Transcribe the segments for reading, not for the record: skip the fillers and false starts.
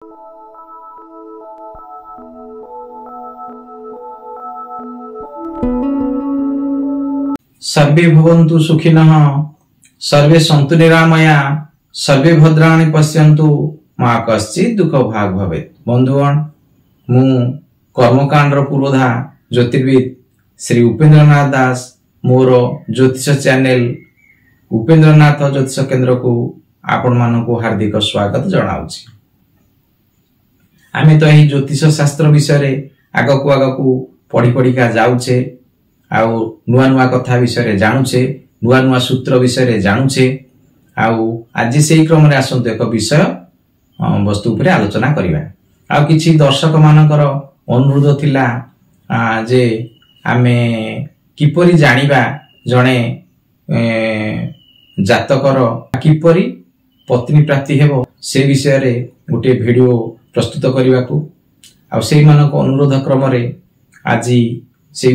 सर्वे भवन्तु सुखिनः सर्वे सन्तु निरामया सर्वे भद्राणि पश्यन्तु मा कश्चित् दुःख भाग भवेत्। बंधुगण मु कर्मकांडर पुरोधा ज्योतिर्विद श्री उपेन्द्रनाथ दास मोर ज्योतिष चैनल उपेन्द्रनाथ ज्योतिष केन्द्र को आपण मानक हार्दिक स्वागत जनाउछि। आमे तो यही ज्योतिष शास्त्र विषय आगकू आगकू पढ़ी पढ़िका जाउछे आउ नुआ नुआ कथा विषय जानुछे नुआ नुआ सूत्र विषय जानुछे आउ आज से क्रम रे आसंत एक विषय वस्तु उपरे आलोचना करिबा। आउ किछि दर्शक मानकर अनुरोध थिला जे आमे किपरि जानिबा जणे जातकर किपरि पत्नी प्राप्ति हेबो से विषय रे गोटे वीडियो प्रस्तुत करने को आ से मानक अनुरोध क्रम रे आज से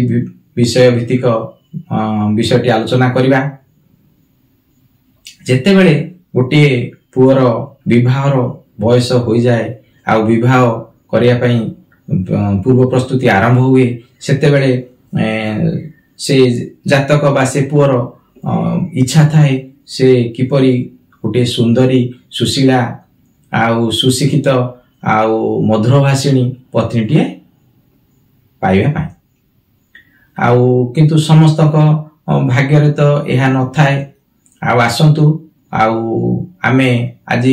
विषय भित्तिक विषयटी आलोचना करवा। जेते बेले गोटे पुअर विवाहर बयस हो जाए आ विवाह करिया पई पूर्व प्रस्तुति आरंभ हुए सेते बेले से जातक बा से पुअर इच्छा थाए से किपरि गोटे सुंदरी सुशीला आउ सुशिक्षित आउ मधुरभाषिणी पत्नीटीए पाइबा पाई आउ किंतु समस्त भाग्य रे तो यह न थाए। आउ आसंतु आउ आमे आज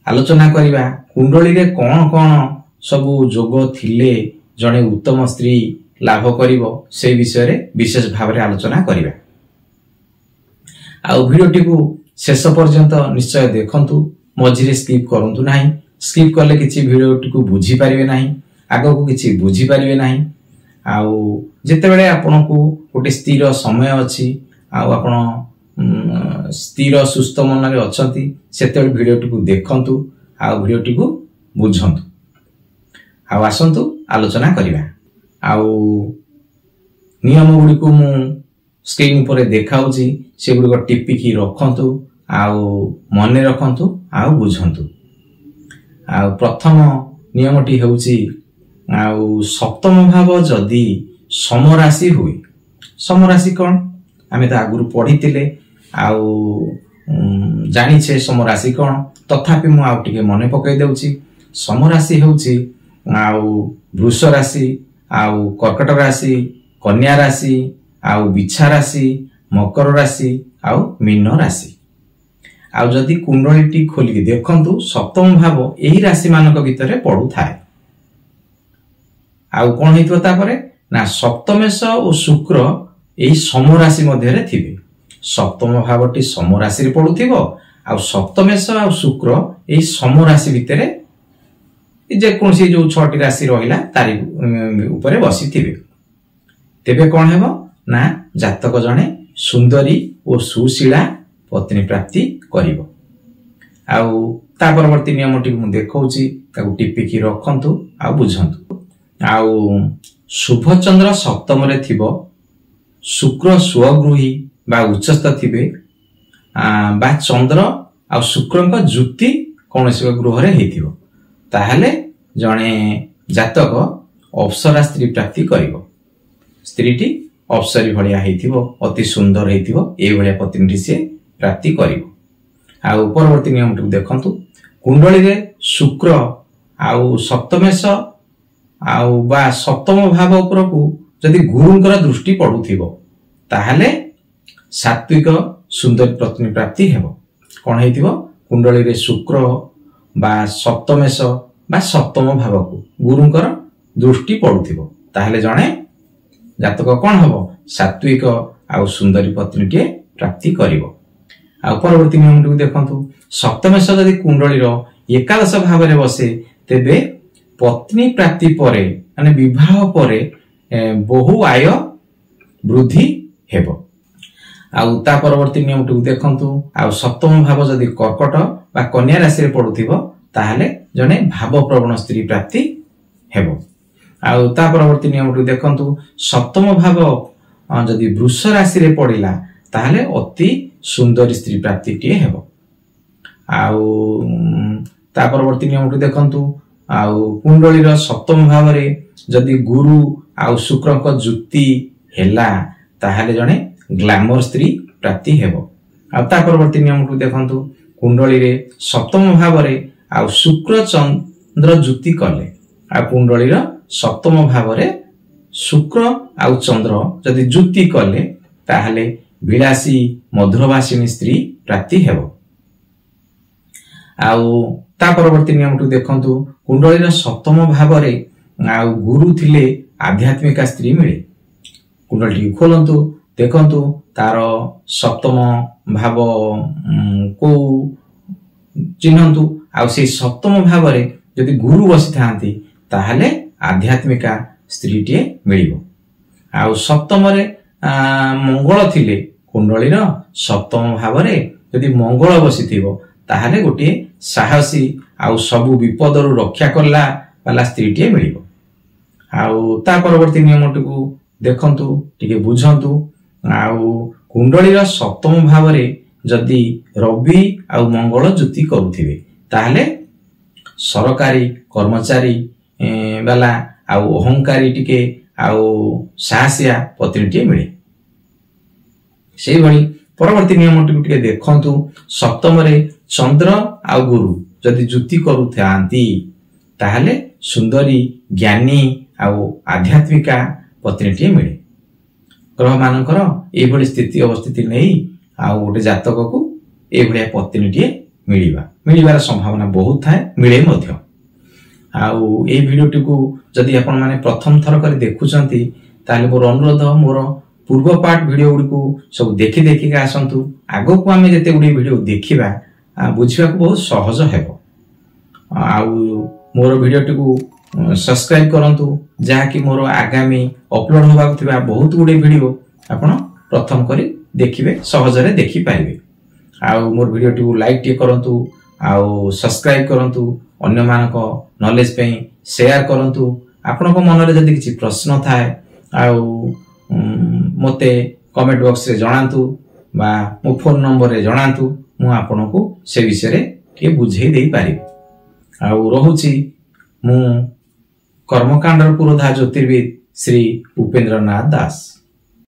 आलोचना करिबा कुंडली रे कोन कोन सबु जोग थिले जणे उत्तम स्त्री लाभ करिवो से विषय रे विशेष भाव रे आलोचना करिबा। आउ वीडियोटी को शेष पर्यंत निश्चय देखंतु मझिरे स्किप करंतु नाही। स्किप करले किछि वीडियोटी को बुझी पारिबे नाही आगो को किछि बुझी पारिबे नाही। आउ जेते बेले आपन को गोटे स्थिर समय अछि आउ आपन स्थिर सुस्थ मन रे अछंती सेते बेले वीडियोटी को देखंतु आउ वीडियोटी को बुझंतु। आउ आसंतु आलोचना करिबा। आउ नियम गुडी को मु स्क्रीन पर देखाउची से गुडी को टिपिकी रखंतु आउ मने रखंतु आउ बुझंतु। आउ प्रथम नियमटी हेउची आउ सप्तम भाव जदि समराशि हुए समराशि कौन आमे तो आगुरु पढ़ीतिले आउ जानिछे समराशि कौन तथापि मु आउ टिके मने पकई देउची। समराशि हेउची आउ वृष राशि आउ कर्कट राशि कन्या राशि आउ बिछा राशि मकर राशि आउ मीन राशि। आउ जदि कुंडलीटी खोलिक देखंतु सप्तम भाव एही राशि मानक भितरे पडु थाए। आउ कोन हेतु तापरे ना सप्तमेश और शुक्र एही समराशि मध्य रे थिबे। सप्तम भावटी समराशि रे पडुथिबो आउ सप्तमेश और शुक्र एही समराशि भितरे जे कोनसी जो छटी राशि रहिला तारि ऊपर बसिथिबे। तेबे कोन हेबो ना जातक जणे सुंदरी और सुशीला पत्नी प्राप्ति करिवो। आउ ता परवर्ती नियमटी मु देखौची ताकू टिपिकी रखंतु आ बुझंतु। आउ शुभ चंद्र सप्तम रे थिबो शुक्र स्वगृही बा उच्चस्थ थिबे बा चंद्र आ शुक्र का जुक्ति कोनसी गृह रे हेथिबो ताहाले जणे जातक अप्सरा स्त्री प्राप्ति करिवो। स्त्रीटी अप्सरी भलिया हेथिबो अति सुंदर हेथिबो ए भलिया पत्नीटी से प्राप्ति करिवो। आउ परवर्ती नियमटी देखंतु कुंडली रे शुक्र आउ सप्तमेश आउ बा सप्तम भाव उपर को जदि गुरुंकर दृष्टि पडुथिबो ताहाले सात्विक सुंदर पत्नी प्राप्ति हेबो। कोन हेतिबो कुंडली रे शुक्र बा सप्तमेश बा सप्तम भाव को गुरुंकर दृष्टि पडुथिबो ताहाले जणे जातक कोन हबो सात्विक आउ सुंदरी पत्नीटी प्राप्ति करिवो। आ परवर्ती नियमटी देखंतु सप्तमेश जदि कुंडली रो एकादश भाव रे बसे तेबे पत्नी प्राप्ति परे माने विवाह परे बहु आय वृद्धि हेबो। आउ ता परवर्ती नियमटी देखंतु आउ सप्तम भाव जदि कर्कट बा कन्या राशि रे पडुथिबो ताहाले जने भाव प्रवण स्त्री प्राप्ति हेबो। आउ ता परवर्ती नियमटी देखंतु सप्तम भाव जदि वृष राशि रे पडिला ताहाले अति सुंदर स्त्री प्राप्ति टिए हेबो। आउ ता परवर्ती नियमटी देखंतु आउ कुंडलीर सप्तम भाव रे जदि गुरु आउ शुक्रक जुक्ति हेला ताहाले जणे ग्लैमर स्त्री प्राप्ति हेबो। आ ता परवर्ती नियमटी देखंतु कुंडली रे सप्तम भाव रे आउ शुक्र चंद्र जुक्ति कले आ कुंडलीर सप्तम भाव रे शुक्र आउ चंद्र जदि जुक्ति कले ताहाले विलासी मधुरभाषिणी स्त्री प्राप्ति हेबो। आउ ता परवर्ती नियमटी देखंतु कुंडलीर सप्तम भाव रे आउ गुरु थिले आध्यात्मिक स्त्री मिले। कुंडली खोलंतु देखंतु तार सप्तम भाव को चिन्हंतु आउ से सप्तम भाव रे जदि गुरु बसी थांती ताहाले आध्यात्मिका स्त्री टे मिलिबो। आउ सप्तम रे मंगल थिले कुंडलीर सप्तम भाव रे जदि मंगल बसिथिबो ताहाले गोटे साहसी आउ सबु विपदरु रक्षा करला वाला स्त्री टे मिलिबो। आउ ता परवर्ती नियमटी को देखंतु टिके बुझंतु आउ कुंडलीर सप्तम भाव रे जदि रवि आउ मंगल जुति करुथिबे ताहाले सरकारी कर्मचारी वाला आउ अहंकारी टिके आउ साहसिया पत्नी टे मिले। से भली परवर्ती नियमटी टिके देखंतु सप्तम रे चंद्र आउ गुरु जदि जुति करुथांती ताहाले सुंदरी ज्ञानी आउ आध्यात्मिका पत्नी टे मिले। ग्रह मानकर ए भली स्थिति अवस्थिति नहीं आउ गोटे जातक को ए भलिया पत्नी टे मिलिबार संभावना बहुत थाए मिले मध्य। आउ ए भिडियोटी को जदि आपण माने प्रथम थर कर देखुचंती ताले मोर अनुरोध मोर पूर्व पार्ट भिडियो गुडी को सब देखि देखि का आसंतु आगो को आमे जते गुडी भिडियो देखिबा बुझिबा को बहुत सहज हेबो। आउ मोर भिडियोटी को सब्सक्राइब करंतु जहा कि मोर आगामी अपलोड होबा थिबा बहुत गुडी भिडियो आपण प्रथम करी देखिबे सहज रे देखि पाइबे। आउ मोर भिडियोटी को लाइक टे करंतु आउ सब्सक्राइब करंतु अन्य मानक नॉलेज पे शेयर करंतु। आपण को मन रे जदि किछि प्रश्न थाए आउ मते कमेंट बॉक्स रे जणांतु बा मो फोन नंबर रे जणांतु मु आपण को से विषय रे के बुझेई देई पारि। आउ रहुछि मु कर्मकांडर पुरोधा ज्योतिर्विद श्री उपेंद्रनाथ दास।